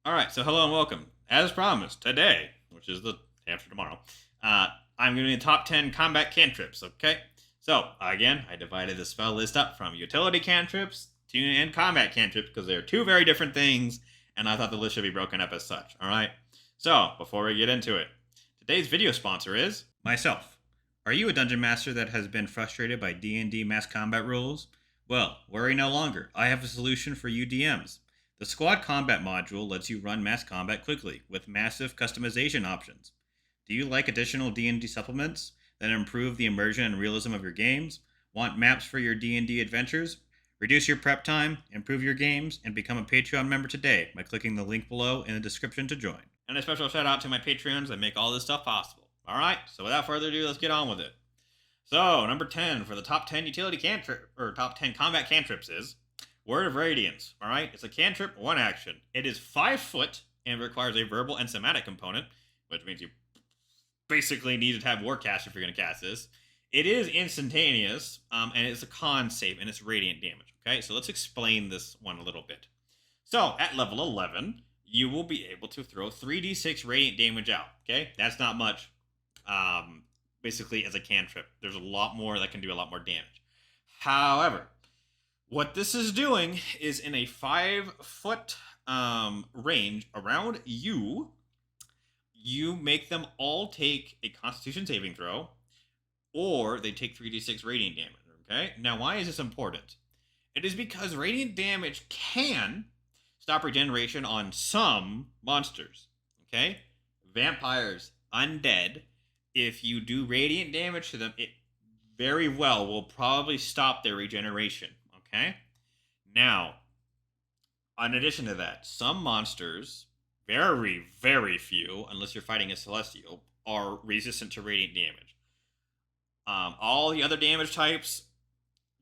Alright, so hello and welcome. As promised, today, which is the day after tomorrow, I'm going to do the top 10 combat cantrips, okay? So, again, I divided the spell list up from utility cantrips and combat cantrips because they're two very different things, and I thought the list should be broken up as such, alright? So, before we get into it, today's video sponsor is myself. Are you a dungeon master that has been frustrated by D&D mass combat rules? Well, worry no longer. I have a solution for you DMs. The Squad Combat module lets you run mass combat quickly, with massive customization options. Do you like additional D&D supplements that improve the immersion and realism of your games? Want maps for your D&D adventures? Reduce your prep time, improve your games, and become a Patreon member today by clicking the link below in the description to join. And a special shout out to my Patreons that make all this stuff possible. Alright, so without further ado, let's get on with it. So, number 10 for the top 10 utility cantrip, or top 10 combat cantrips is Word of Radiance, alright? It's a cantrip, one action. It is 5 foot and requires a verbal and somatic component, which means you basically need to have Warcast if you're going to cast this. It is instantaneous, and it's a con save, and it's radiant damage, okay? So let's explain this one a little bit. So, at level 11, you will be able to throw 3d6 radiant damage out, okay? That's not much, basically, as a cantrip. There's a lot more that can do a lot more damage. However, what this is doing is in a 5 foot range around you, you make them all take a Constitution saving throw, or they take 3d6 radiant damage, okay? Now, why is this important? It is because radiant damage can stop regeneration on some monsters, okay? Vampires, undead, if you do radiant damage to them, it very well will probably stop their regeneration. Okay? Now, in addition to that, some monsters, very, very few, unless you're fighting a Celestial, are resistant to radiant damage. All the other damage types,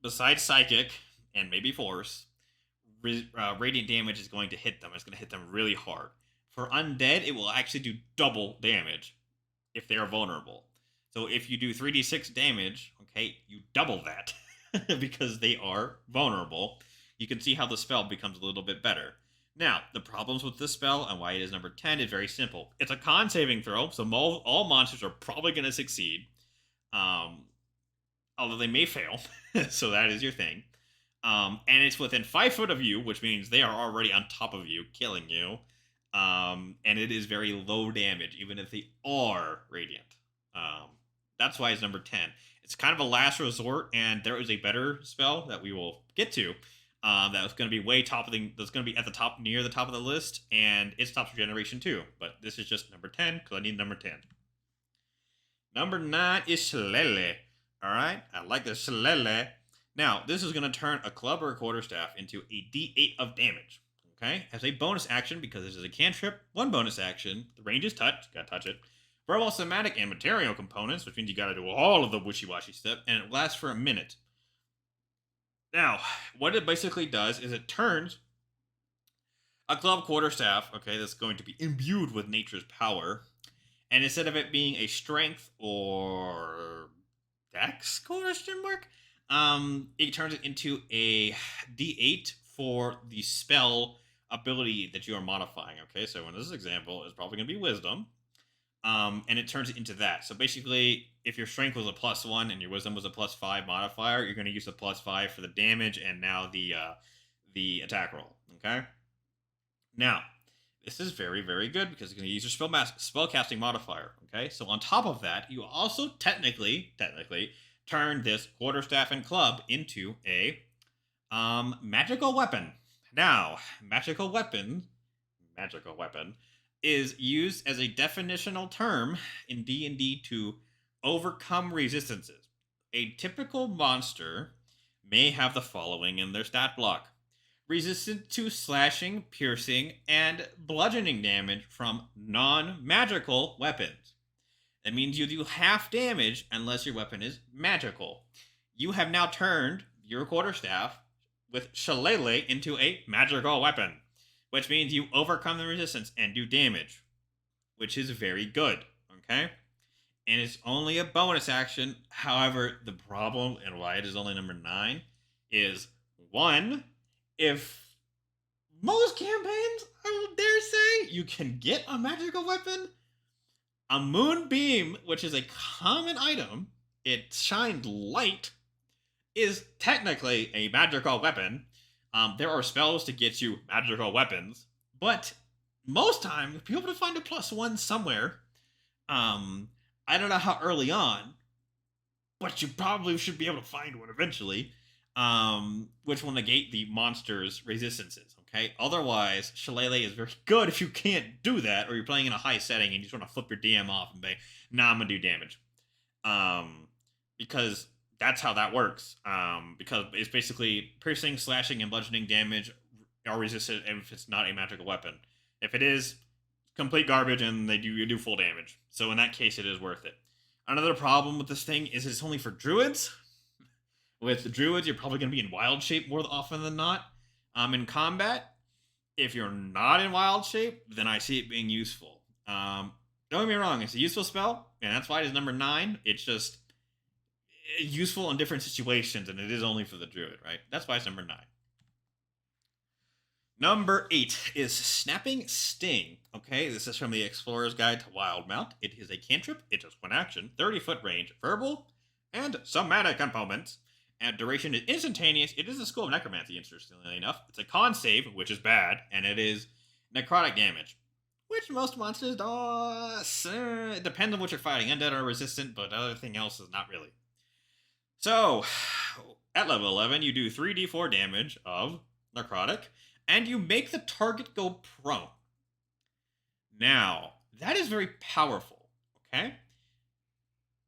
besides Psychic and maybe Force, radiant damage is going to hit them. It's going to hit them really hard. For Undead, it will actually do double damage if they are vulnerable. So if you do 3d6 damage, okay, you double that. Because they are vulnerable. You can see how the spell becomes a little bit better. Now, the problems with this spell and why it is number 10 is very simple. It's a con saving throw, so all monsters are probably going to succeed. Although they may fail, so that is your thing. And it's within 5 foot of you, which means they are already on top of you, killing you. And it is very low damage, even if they are radiant. That's why it's number 10. It's kind of a last resort, and there is a better spell that we will get to. That's going to be that's going to be at the top, near the top of the list, and it stops regeneration too. But this is just number 10 because I need number 10. Number 9 is Shillelagh. All right, I like the Shillelagh. Now, this is going to turn a club or a quarterstaff into a d8 of damage. Okay, as a bonus action, because this is a cantrip, one bonus action. The range is touch. Gotta touch it. Verbal, somatic, and material components, which means you gotta do all of the wishy-washy stuff, and it lasts for a minute. Now, what it basically does is it turns a club quarterstaff, okay, that's going to be imbued with nature's power, and instead of it being a strength or dex question mark, it turns it into a d8 for the spell ability that you are modifying, okay? So in this example, it's probably going to be wisdom. And it turns it into that. So basically, if your strength was a +1 and your wisdom was a +5 modifier, you're going to use the +5 for the damage and now the attack roll. Okay. Now, this is very, very good because you're going to use your spellcasting modifier. Okay. So on top of that, you also technically turn this quarterstaff and club into a magical weapon. Now, magical weapon is used as a definitional term in D&D to overcome resistances. A typical monster may have the following in their stat block: resistant to slashing, piercing, and bludgeoning damage from non-magical weapons. That means you do half damage unless your weapon is magical. You have now turned your quarterstaff with Shillelagh into a magical weapon, which means you overcome the resistance and do damage, which is very good, okay? And it's only a bonus action. However, the problem and why it is only number 9 is, one, if most campaigns, I will dare say, you can get a magical weapon, a moonbeam, which is a common item, it shined light, is technically a magical weapon. There are spells to get you magical weapons, but most time you'll be able to find a +1 somewhere. I don't know how early on, but you probably should be able to find one eventually, which will negate the monster's resistances. Okay, otherwise, Shillelagh is very good if you can't do that, or you're playing in a high setting and you just want to flip your DM off and say, "Nah, I'm gonna do damage," because that's how that works. Because it's basically piercing, slashing, and bludgeoning damage are resisted if it's not a magical weapon. If it is, complete garbage, and you do full damage. So in that case, it is worth it. Another problem with this thing is it's only for druids. With the druids, you're probably going to be in wild shape more often than not. In combat, if you're not in wild shape, then I see it being useful. Don't get me wrong, it's a useful spell, and that's why it is number 9. It's just useful in different situations, and it is only for the druid, right? That's why it's number 9. Number 8 is Snapping Sting. Okay, this is from the Explorer's Guide to Wildmount. It is a cantrip. It is 1 action, 30-foot range, verbal, and somatic components. And duration is instantaneous. It is a School of Necromancy, interestingly enough. It's a con save, which is bad, and it is necrotic damage, which most monsters don't. It depends on what you're fighting. Undead are resistant, but everything else is not really. So, at level 11, you do 3d4 damage of necrotic, and you make the target go prone. Now, that is very powerful, okay?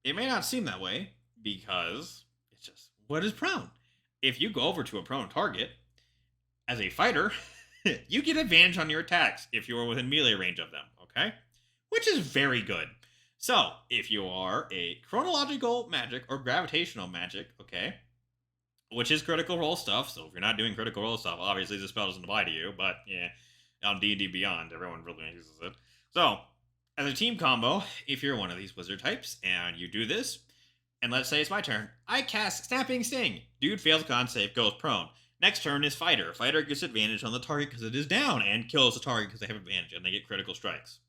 It may not seem that way, because it's just, what is prone? If you go over to a prone target, as a fighter, you get advantage on your attacks if you are within melee range of them, okay? Which is very good. So, if you are a chronological magic or gravitational magic, okay, which is critical role stuff, so if you're not doing critical role stuff, obviously the spell doesn't apply to you, but yeah, on D&D Beyond, everyone really uses it. So, as a team combo, if you're one of these wizard types, and you do this, and let's say it's my turn, I cast Snapping Sting. Dude fails con save, goes prone. Next turn is Fighter. Fighter gets advantage on the target because it is down, and kills the target because they have advantage, and they get critical strikes.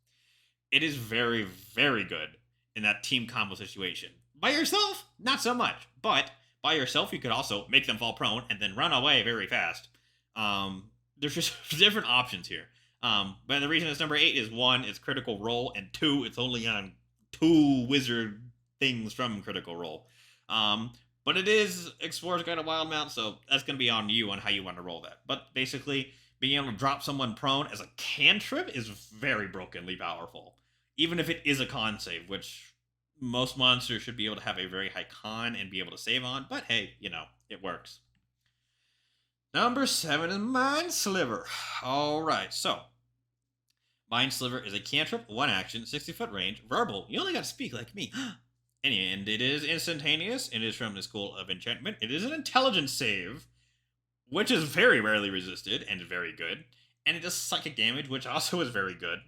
It is very, very good in that team combo situation. By yourself, not so much, but by yourself, you could also make them fall prone and then run away very fast. There's just different options here. But the reason it's number 8 is 1, it's critical role, and 2, it's only on 2 wizard things from critical role. But it is Explorer's Guide to Wildmount, so that's going to be on you on how you want to roll that. But basically, being able to drop someone prone as a cantrip is very brokenly powerful. Even if it is a con save, which most monsters should be able to have a very high con and be able to save on, but hey, it works. Number 7 is Mind Sliver. Alright, so Mind Sliver is a cantrip, 1 action, 60-foot range, verbal. You only got to speak like me. And it is instantaneous. It is from the School of Enchantment. It is an intelligence save, which is very rarely resisted and very good. And it does psychic damage, which also is very good.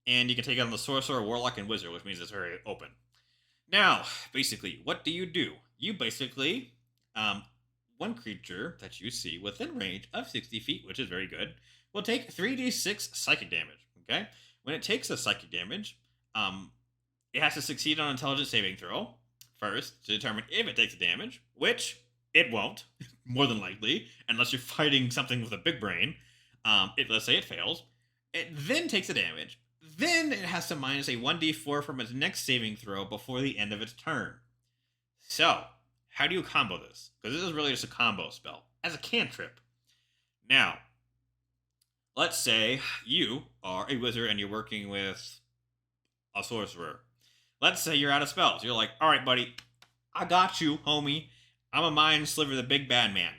And you can take it on the Sorcerer, Warlock, and Wizard, which means it's very open. Now, basically, what do? You basically, one creature that you see within range of 60 feet, which is very good, will take 3d6 psychic damage, okay? When it takes the psychic damage, it has to succeed on an intelligence saving throw first to determine if it takes the damage, which it won't, more than likely, unless you're fighting something with a big brain. Let's say it fails. It then takes the damage. Then it has to minus a 1d4 from its next saving throw before the end of its turn. So, how do you combo this? Because this is really just a combo spell, as a cantrip. Now, let's say you are a wizard and you're working with a sorcerer. Let's say you're out of spells. You're like, all right, buddy, I got you, homie. I'm a Mind Sliver the big bad man.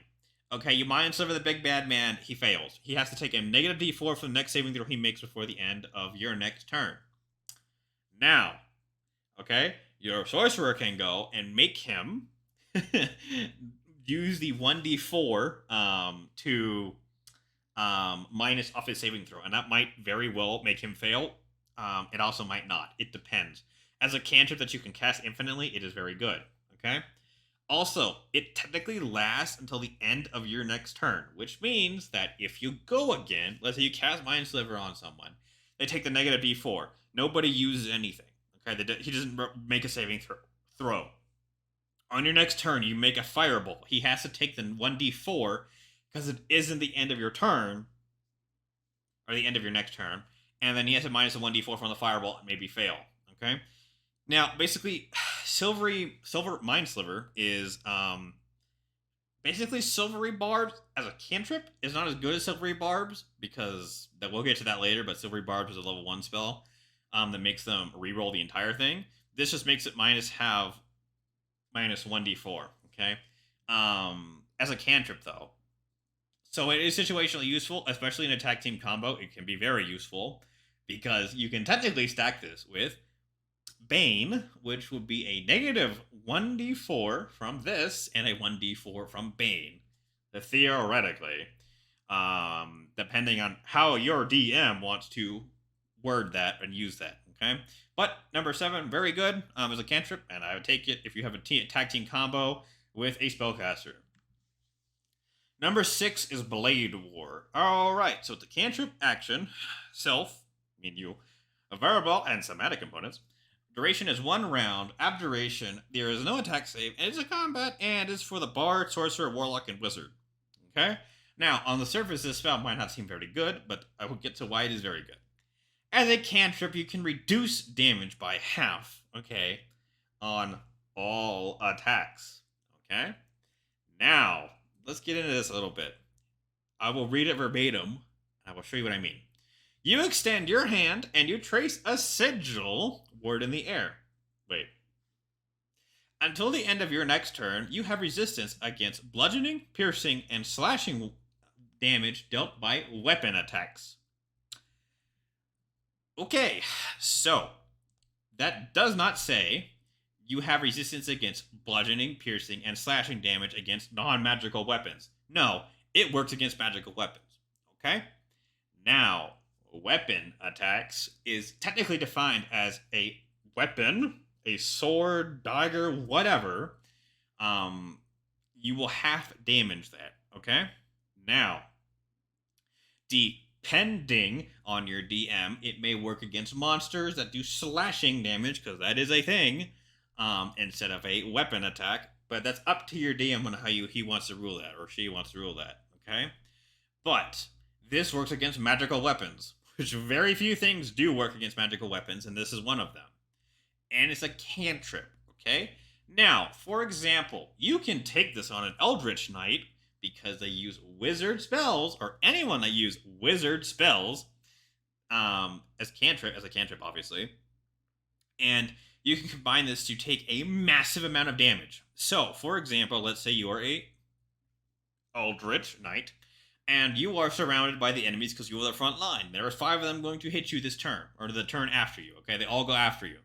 Okay, you Mind Sliver the big bad man, he fails. He has to take a negative d4 for the next saving throw he makes before the end of your next turn. Now, okay, your sorcerer can go and make him use the 1d4 to minus off his saving throw, and that might very well make him fail. It also might not. It depends. As a cantrip that you can cast infinitely, it is very good. Okay? Also, it technically lasts until the end of your next turn, which means that if you go again, let's say you cast Mind Sliver on someone, they take the negative d4. Nobody uses anything. Okay, he doesn't make a saving throw. On your next turn, you make a fireball. He has to take the 1d4 because it isn't the end of your turn, or the end of your next turn, and then he has to minus the 1d4 from the fireball and maybe fail. Okay. Now, basically, Silver Mind Sliver is basically Silvery Barbs as a cantrip is not as good as Silvery Barbs, because we'll get to that later, but Silvery Barbs is a level 1 spell that makes them reroll the entire thing. This just makes it minus 1d4, okay? As a cantrip, though. So it is situationally useful, especially in a tag team combo. It can be very useful, because you can technically stack this with Bane, which would be a negative 1d4 from this and a 1d4 from Bane. Theoretically, depending on how your DM wants to word that and use that, okay? But number 7, very good as a cantrip, and I would take it if you have a tag team combo with a spellcaster. Number 6 is Blade War. Alright, so it's a cantrip action, self, meaning you, a variable and somatic components. Duration is 1 round. Abjuration, there is no attack save, and it's a combat, and it's for the Bard, Sorcerer, Warlock, and Wizard. Okay? Now, on the surface, this spell might not seem very good, but I will get to why it is very good. As a cantrip, you can reduce damage by half, okay, on all attacks. Okay? Now, let's get into this a little bit. I will read it verbatim, and I will show you what I mean. You extend your hand, and you trace a sigil word in the air. Wait. Until the end of your next turn, you have resistance against bludgeoning, piercing, and slashing damage dealt by weapon attacks. Okay, so that does not say you have resistance against bludgeoning, piercing, and slashing damage against non-magical weapons. No, it works against magical weapons. Okay? Now, weapon attacks is technically defined as a weapon, a sword, dagger, whatever. You will half damage that, okay? Now, depending on your DM, it may work against monsters that do slashing damage, because that is a thing, instead of a weapon attack. But that's up to your DM on how he wants to rule that, or she wants to rule that, okay? But this works against magical weapons, which very few things do work against magical weapons, and this is one of them. And it's a cantrip, okay? Now, for example, you can take this on an Eldritch Knight, because they use wizard spells, or anyone that use wizard spells, as a cantrip, obviously. And you can combine this to take a massive amount of damage. So, for example, let's say you are a Eldritch Knight, and you are surrounded by the enemies because you are the front line. There are 5 of them going to hit you this turn, or the turn after you, okay? They all go after you.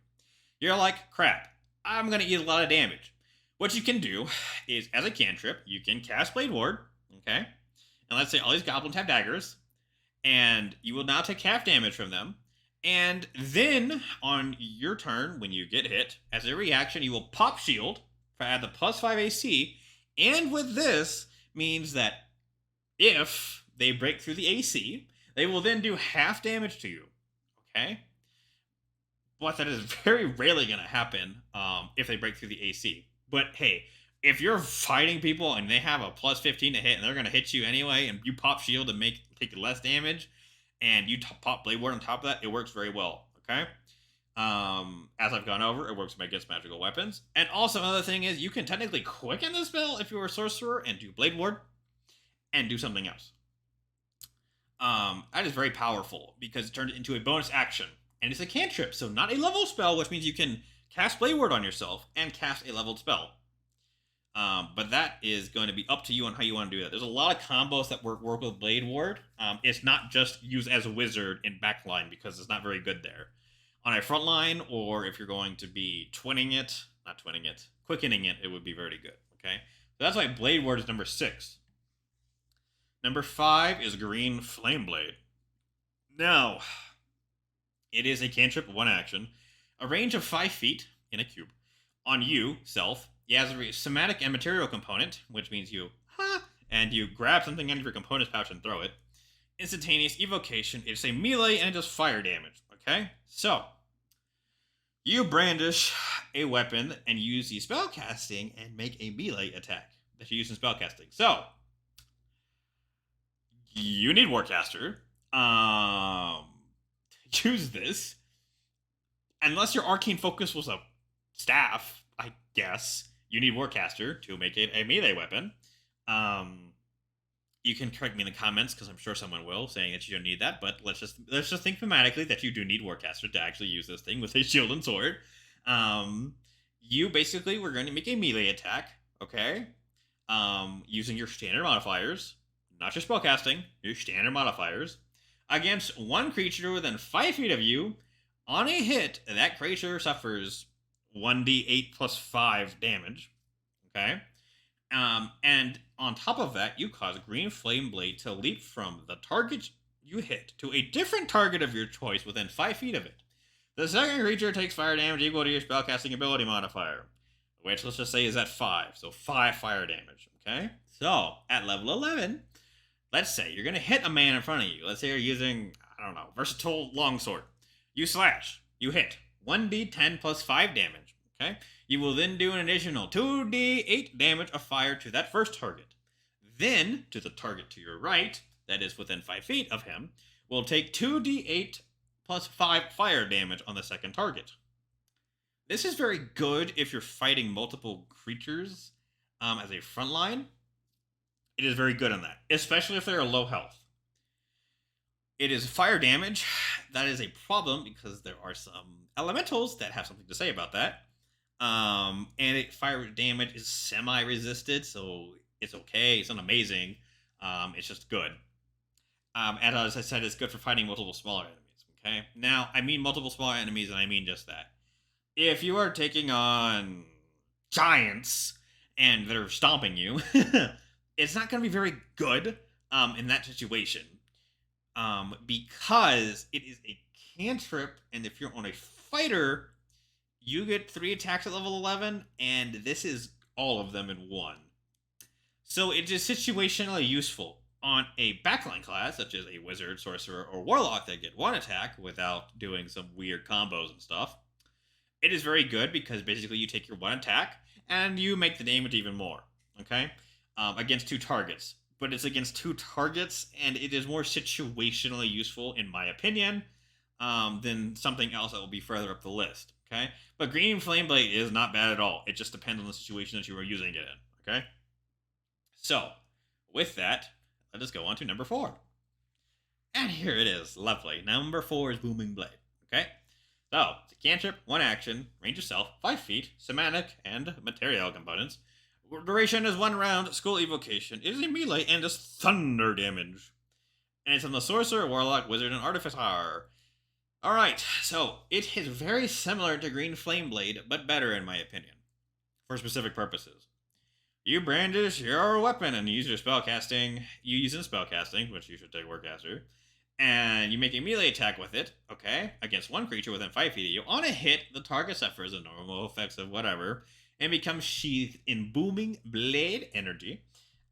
You're like, crap, I'm going to eat a lot of damage. What you can do is, as a cantrip, you can cast Blade Ward, okay? And let's say all these goblins have daggers, and you will now take half damage from them. And then, on your turn, when you get hit, as a reaction, you will pop shield, add the +5 AC, and with this, means that if they break through the AC, they will then do half damage to you, okay? But that is very rarely going to happen if they break through the AC. But hey, if you're fighting people and they have a +15 to hit and they're going to hit you anyway, and you pop shield and take less damage, and you pop Blade Ward on top of that, it works very well, okay? As I've gone over, it works against magical weapons. And also, another thing is, you can technically quicken the spell if you're a sorcerer and do Blade Ward and do something else. That is very powerful because it turns it into a bonus action. And it's a cantrip, so not a level spell, which means you can cast Blade Ward on yourself and cast a leveled spell. But that is going to be up to you on how you want to do that. There's a lot of combos that work with Blade Ward. It's not just used as a wizard in backline because it's not very good there. On a front line, or if you're going to be quickening it, it would be very good, okay? So that's why Blade Ward is number 6. Number 5 is Green Flame Blade. Now, it is a cantrip, 1 action, a range of 5 feet in a cube. On you, self, it has a somatic and material component, which means you, and you grab something out of your component's pouch and throw it. instantaneous evocation. It's a melee and it does fire damage. Okay, so you brandish a weapon and use the spellcasting and make a melee attack that you use in spellcasting. So you need Warcaster. Use this. Unless your arcane focus was a staff, I guess you need Warcaster to make it a melee weapon. You can correct me in the comments because I'm sure someone will, saying that you don't need that. But let's just think thematically that you do need Warcaster to actually use this thing with a shield and sword. You basically were going to make a melee attack, okay? Using your standard modifiers, not your spellcasting, your standard modifiers, against one creature within 5 feet of you. On a hit, that creature suffers 1d8 plus 5 damage, okay? And on top of that, you cause Green Flame Blade to leap from the target you hit to a different target of your choice within 5 feet of it. The second creature takes fire damage equal to your spellcasting ability modifier, which let's just say is at 5, so 5 fire damage, okay? So, at level 11, let's say you're going to hit a man in front of you. Let's say you're using, I don't know, versatile longsword. You slash, you hit, 1d10 plus 5 damage, okay? You will then do an additional 2d8 damage of fire to that first target. Then, to the target to your right, that is within 5 feet of him, will take 2d8 plus 5 fire damage on the second target. This is very good if you're fighting multiple creatures as a front line. It is very good on that, especially if they're low health. It is fire damage. That is a problem because there are some elementals that have something to say about that. Fire damage is semi-resisted, so it's okay. It's not amazing. It's just good. And as I said, it's good for fighting multiple smaller enemies. Okay. Now, I mean multiple smaller enemies, and I mean just that. If you are taking on giants and they're stomping you, it's not going to be very good in that situation. Because it is a cantrip, and if you're on a fighter, you get 3 attacks at level 11, and this is all of them in one. So it is situationally useful. On a backline class, such as a wizard, sorcerer, or warlock that get 1 attack without doing some weird combos and stuff, it is very good because basically you take your 1 attack and you make the damage even more, okay? Against 2 targets. But it's against 2 targets, and it is more situationally useful, in my opinion, than something else that will be further up the list, okay? But Green Flame Blade is not bad at all. It just depends on the situation that you are using it in, okay? So, with that, let us go on to number 4. And here it is. Lovely. Number 4 is Booming Blade, okay? So, it's a cantrip, 1 action, range of self, 5 feet, semantic, and material components. Duration is 1 round, school evocation. It is a melee and does thunder damage. And it's on the sorcerer, warlock, wizard, and artificer. Alright, so it is very similar to Green Flame Blade, but better in my opinion. For specific purposes. You brandish your weapon and use your spellcasting. You use in spellcasting, which you should take Warcaster. And you make a melee attack with it, okay? Against 1 creature within 5 feet of you. On a hit, the target suffers the normal effects of whatever, and becomes sheathed in Booming Blade energy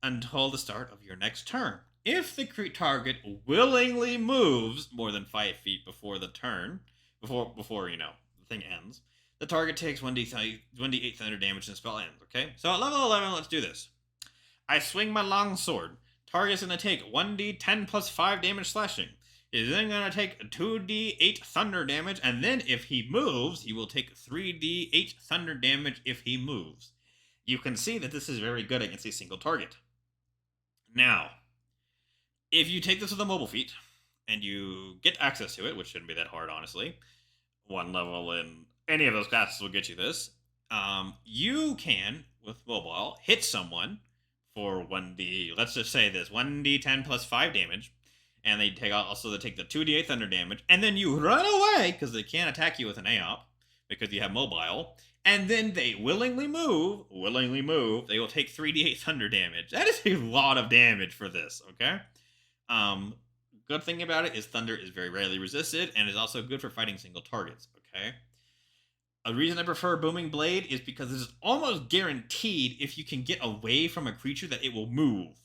until the start of your next turn. If the target willingly moves more than 5 feet before the turn, before the thing ends, the target takes 1d8 thunder damage and the spell ends, okay? So at level 11, let's do this. I swing my long sword. Target's going to take 1d10 plus 5 damage slashing. He's then going to take 2d8 thunder damage, and then if he moves, he will take 3d8 thunder damage if he moves. You can see that this is very good against a single target. Now, if you take this with a mobile feat, and you get access to it, which shouldn't be that hard, honestly, 1 level in any of those classes will get you this, you can, with mobile, hit someone for 1d, let's just say this, 1d10 plus 5 damage, and they take the 2d8 thunder damage, and then you run away, because they can't attack you with an AOP, because you have mobile, and then they willingly move, they will take 3d8 thunder damage. That is a lot of damage for this, okay? Good thing about it is thunder is very rarely resisted, and is also good for fighting single targets, okay? A reason I prefer Booming Blade is because this is almost guaranteed if you can get away from a creature that it will move.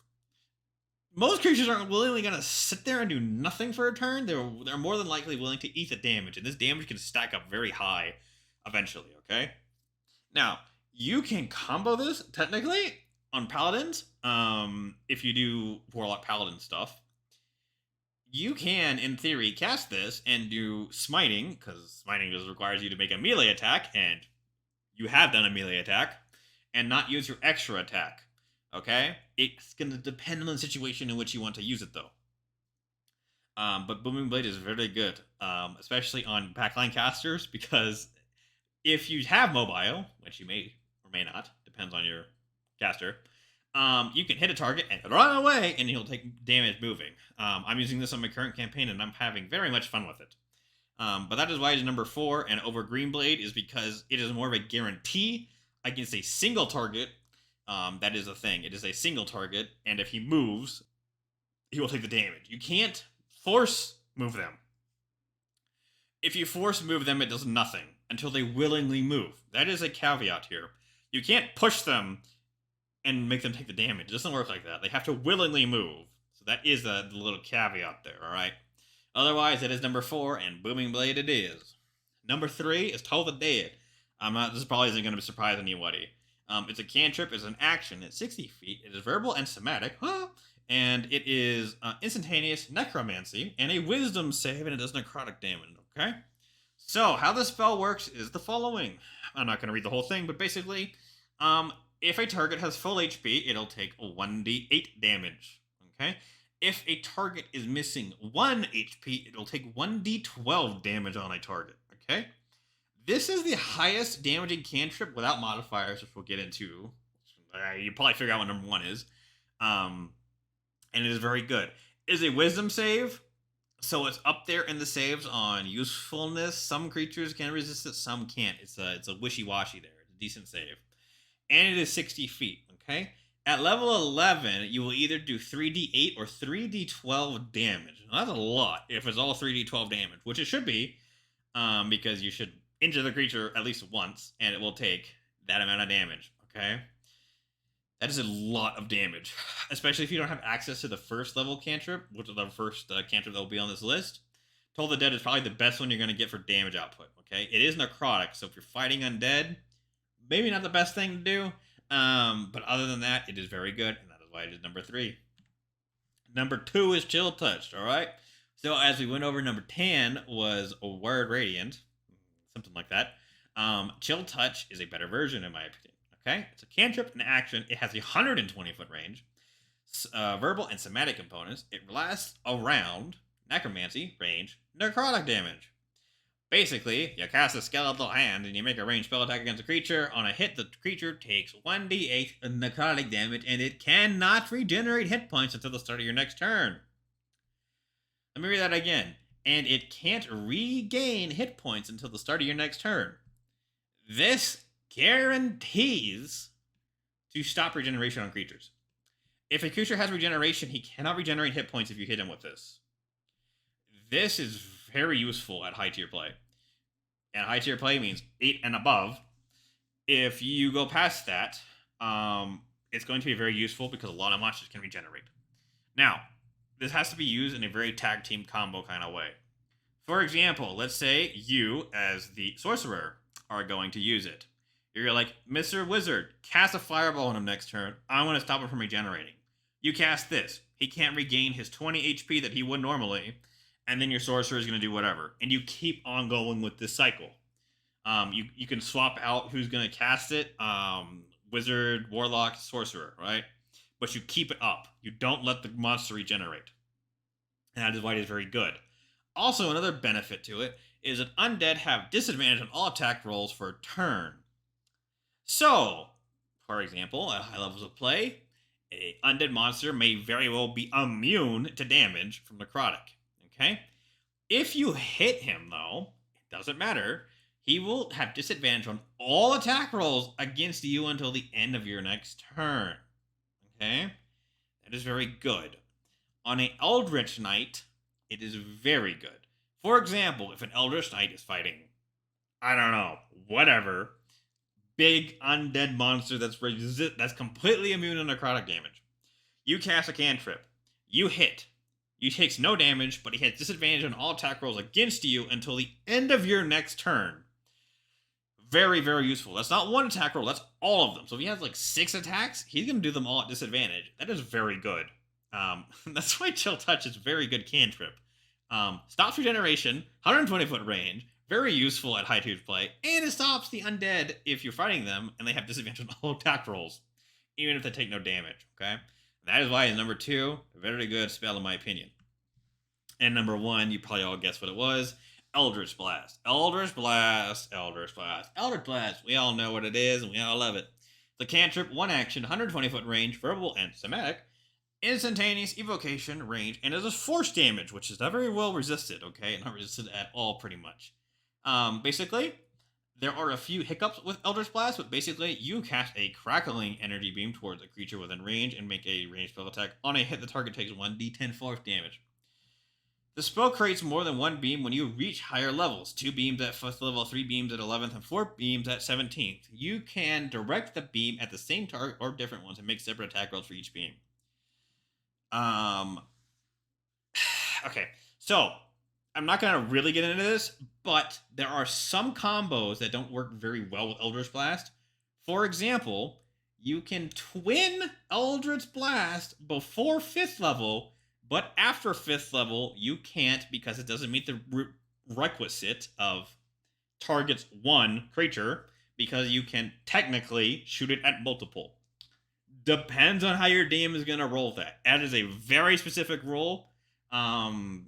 most creatures aren't willingly going to sit there and do nothing for a turn. They're more than likely willing to eat the damage, and this damage can stack up very high eventually, okay? Now, you can combo this, technically, on Paladins, if you do Warlock Paladin stuff. You can, in theory, cast this and do Smiting, because Smiting just requires you to make a melee attack, and you have done a melee attack, and not use your extra attack. Okay? It's going to depend on the situation in which you want to use it, though. But Booming Blade is very good, especially on backline casters, because if you have mobile, which you may or may not, depends on your caster, you can hit a target and run away, and he'll take damage moving. I'm using this on my current campaign, and I'm having very much fun with it. But that is why it's number 4, and over Green Blade is because it is more of a guarantee against a single target. That is a thing. It is a single target, and if he moves, he will take the damage. You can't force move them. If you force move them, it does nothing until they willingly move. That is a caveat here. You can't push them and make them take the damage. It doesn't work like that. They have to willingly move. So that is the little caveat there, alright? Otherwise, it is number 4, and Booming Blade it is. Number 3 is Toll the Dead. This probably isn't going to surprise anybody. It's a cantrip, it's an action, it's 60 feet, it is verbal and somatic, and it is instantaneous necromancy, and a wisdom save, and it does necrotic damage, okay? So, how this spell works is the following. I'm not going to read the whole thing, but basically, if a target has full HP, it'll take 1d8 damage, okay? If a target is missing 1 HP, it'll take 1d12 damage on a target, okay? This is the highest damaging cantrip without modifiers, which we'll get into. You probably figure out what number 1 is. And it is very good. It is a wisdom save, so it's up there in the saves on usefulness. Some creatures can resist it, some can't. It's a wishy-washy there. It's a decent save. And it is 60 feet, okay? At level 11, you will either do 3d8 or 3d12 damage. Now, that's a lot if it's all 3d12 damage, which it should be, because you should injure the creature at least once, and it will take that amount of damage, okay? That is a lot of damage, especially if you don't have access to the first level cantrip, which is the first cantrip that will be on this list. Toll the Dead is probably the best one you're going to get for damage output, okay? It is necrotic, so if you're fighting undead, maybe not the best thing to do, but other than that, it is very good, and that is why it is number 3. Number 2 is Chill Touch, alright? So as we went over, number 10 was a Word Radiant, something like that. Chill Touch is a better version, in my opinion. Okay, it's a cantrip in action. It has a 120-foot range, verbal and somatic components. It lasts around necromancy, range, necrotic damage. Basically, you cast a skeletal hand and you make a ranged spell attack against a creature. On a hit, the creature takes 1d8 necrotic damage, and it cannot regenerate hit points until the start of your next turn. Let me read that again. And it can't regain hit points until the start of your next turn. This guarantees to stop regeneration on creatures. If a creature has regeneration, he cannot regenerate hit points if you hit him with this. This is very useful at high tier play. And high tier play means 8 and above. If you go past that, it's going to be very useful because a lot of monsters can regenerate. Now, this has to be used in a very tag team combo kind of way. For example, let's say you, as the sorcerer, are going to use it. You're like, Mr. Wizard, cast a fireball on him next turn. I want to stop him from regenerating. You cast this. He can't regain his 20 HP that he would normally, and then your sorcerer is going to do whatever. And you keep on going with this cycle. You can swap out who's going to cast it. Wizard, Warlock, Sorcerer, right? But you keep it up. You don't let the monster regenerate. And that is why it is very good. Also, another benefit to it is that undead have disadvantage on all attack rolls for a turn. So, for example, at high levels of play, an undead monster may very well be immune to damage from necrotic. Okay? If you hit him, though, it doesn't matter. He will have disadvantage on all attack rolls against you until the end of your next turn. Okay? That is very good. On an Eldritch Knight, it is very good. For example, if an Eldritch Knight is fighting, I don't know, whatever, big undead monster that's completely immune to necrotic damage, you cast a cantrip. You hit. You takes no damage, but he has disadvantage on all attack rolls against you until the end of your next turn. Very, very useful. That's not one attack roll, that's all of them. So if he has like 6 attacks, he's going to do them all at disadvantage. That is very good. That's why Chill Touch is very good cantrip. Stops regeneration, 120-foot range, very useful at high twos play, and it stops the undead if you're fighting them and they have disadvantage on all attack rolls, even if they take no damage, okay? That is why it's number 2, a very good spell in my opinion. And number 1, you probably all guessed what it was, Eldritch Blast. Eldritch Blast, Eldritch Blast, Eldritch Blast. We all know what it is and we all love it. The cantrip, 1 action, 120-foot range, verbal and somatic, instantaneous evocation range, and it does force damage, which is not very well resisted, okay? Not resisted at all, pretty much. Basically, there are a few hiccups with Eldritch Blast, but basically, you cast a crackling energy beam towards a creature within range and make a ranged spell attack. On a hit, the target takes 1d10 force damage. The spell creates more than 1 beam when you reach higher levels. 2 beams at 5th level, 3 beams at 11th, and 4 beams at 17th. You can direct the beam at the same target or different ones and make separate attack rolls for each beam. Okay, so I'm not gonna really get into this, but there are some combos that don't work very well with Eldritch Blast. For example, you can twin Eldritch Blast before 5th level, but after 5th level, you can't because it doesn't meet the requisite of targets 1 creature, because you can technically shoot it at multiple. Depends on how your DM is going to roll that. That is a very specific rule. And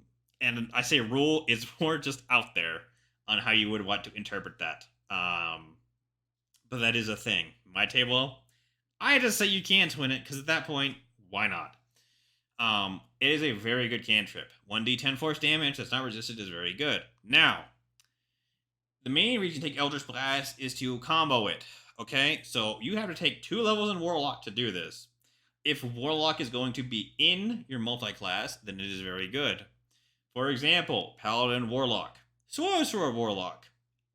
I say rule is more just out there on how you would want to interpret that. But that is a thing. My table, I just say you can twin it, because at that point, why not? It is a very good cantrip. 1d10 force damage that's not resisted is very good. Now, the main reason to take Eldritch Blast is to combo it. Okay, so you have to take 2 levels in Warlock to do this. If Warlock is going to be in your multi-class, then it is very good. For example, Paladin Warlock, Sorcerer Warlock,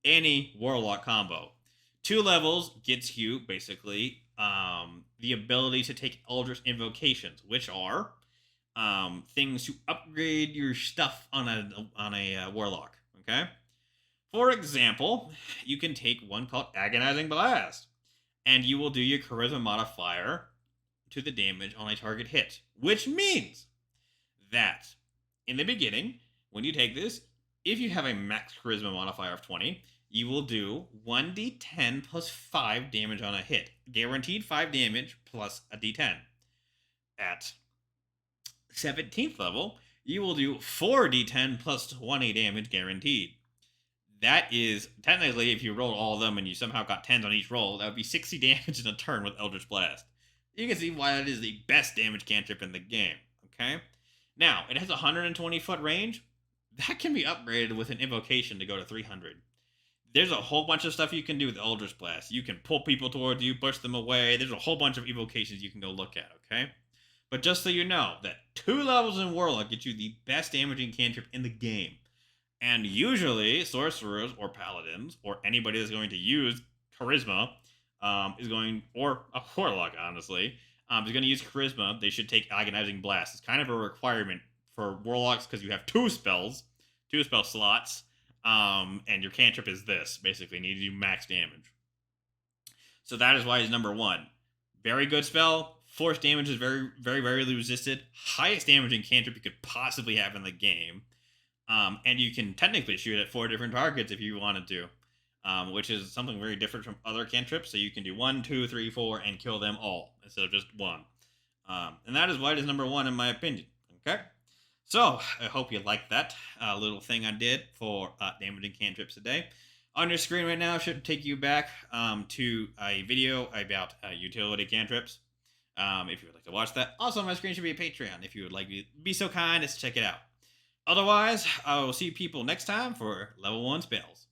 any Warlock combo. 2 levels gets you, basically, the ability to take Eldritch Invocations, which are things to upgrade your stuff on a Warlock, okay? For example, you can take one called Agonizing Blast, and you will do your Charisma modifier to the damage on a target hit, which means that in the beginning, when you take this, if you have a max Charisma modifier of 20, you will do 1d10 plus 5 damage on a hit. Guaranteed 5 damage plus a d10. At 17th level, you will do 4d10 plus 20 damage guaranteed. That is, technically, if you rolled all of them and you somehow got 10s on each roll, that would be 60 damage in a turn with Eldritch Blast. You can see why that is the best damage cantrip in the game, okay? Now, it has a 120-foot range. That can be upgraded with an invocation to go to 300. There's a whole bunch of stuff you can do with Eldritch Blast. You can pull people towards you, push them away. There's a whole bunch of evocations you can go look at, okay? But just so you know, that 2 levels in Warlock get you the best damaging cantrip in the game. And usually, sorcerers or paladins, or anybody that's going to use charisma, or a warlock, honestly, is going to use charisma, they should take Agonizing Blast. It's kind of a requirement for warlocks because you have 2 spell slots, and your cantrip is this, basically, need to do max damage. So that is why it's number 1. Very good spell. Force damage is very, very rarely resisted. Highest damaging cantrip you could possibly have in the game. And you can technically shoot at 4 different targets if you wanted to, which is something very different from other cantrips. So you can do 1, 2, 3, 4, and kill them all instead of just 1. And that is why it is number 1 in my opinion. Okay, so I hope you liked that little thing I did for damaging cantrips today. On your screen right now should take you back to a video about utility cantrips. If you would like to watch that. Also on my screen should be a Patreon if you would like to be so kind as to check it out. Otherwise, I will see people next time for level 1 spells.